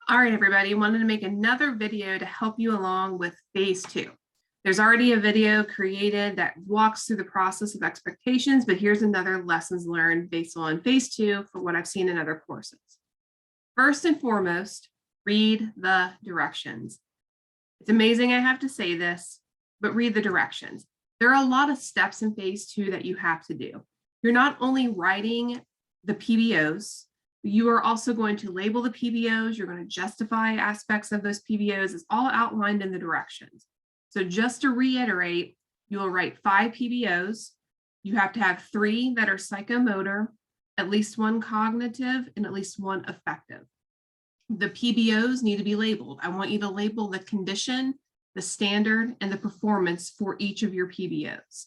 All right, everybody, wanted to make another video to help you along with phase 2. There's already a video created that walks through the process of expectations, but here's another lessons learned based on phase 2 for what I've seen in other courses. First and foremost, read the directions. It's amazing I have to say this, but read the directions. There are a lot of steps in phase 2 that you have to do. You're not only writing the PBOs, you are also going to label the PBOs. You're going to justify aspects of those PBOs. It's all outlined in the directions. So just to reiterate, you will write 5 PBOs. You have to have 3 that are psychomotor, at least 1 cognitive, and at least 1 affective. The PBOs need to be labeled. I want you to label the condition, the standard, and the performance for each of your PBOs.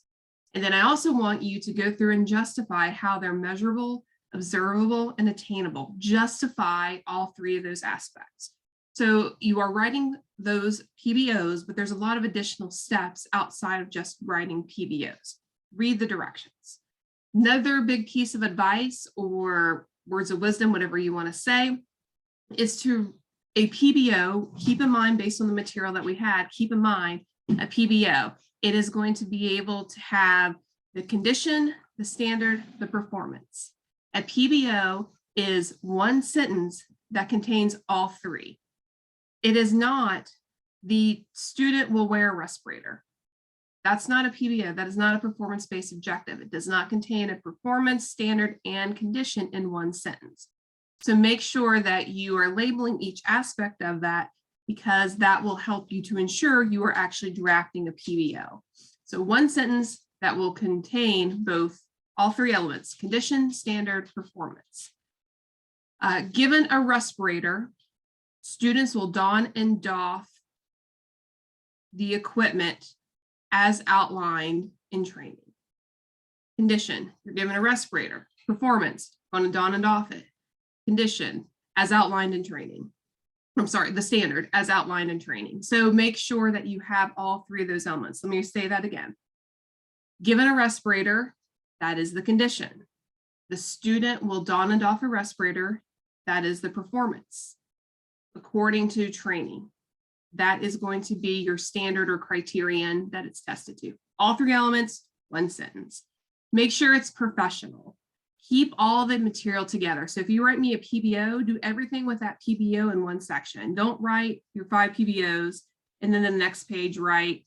And then I also want you to go through and justify how they're measurable, observable, and attainable. Justify all 3 of those aspects. So you are writing those PBOs, but there's a lot of additional steps outside of just writing PBOs. Read the directions. Another big piece of advice or words of wisdom, whatever you want to say, is to a PBO, keep in mind based on the material that we had, keep in mind a PBO. It is going to be able to have the condition, the standard, the performance. A PBO is 1 sentence that contains all 3. It is not the student will wear a respirator. That's not a PBO. That is not a performance-based objective. It does not contain a performance, standard, and condition in 1 sentence. So make sure that you are labeling each aspect of that, because that will help you to ensure you are actually drafting a PBO. So 1 sentence that will contain both all 3 elements: condition, standard, performance. Given a respirator, students will don and doff the equipment as outlined in training. Condition, you're given a respirator. Performance, going to don and doff it. Condition, as outlined in training. I'm sorry, the standard, as outlined in training. So make sure that you have all 3 of those elements. Let me say that again. Given a respirator, that is the condition. The student will don and doff a respirator. That is the performance. According to training, that is going to be your standard or criterion that it's tested to. All 3 elements, 1 sentence. Make sure it's professional. Keep all the material together. So if you write me a PBO, do everything with that PBO in 1 section. Don't write your 5 PBOs and then the next page write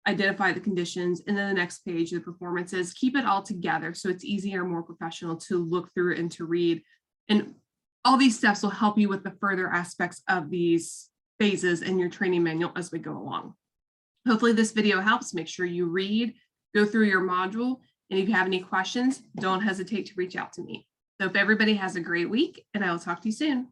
identify the conditions, and then the next page, the performances. Keep it all together so it's easier, more professional to look through and to read. And all these steps will help you with the further aspects of these phases in your training manual as we go along. Hopefully this video helps. Make sure you read, go through your module, and if you have any questions, don't hesitate to reach out to me. So hope everybody has a great week, and I will talk to you soon.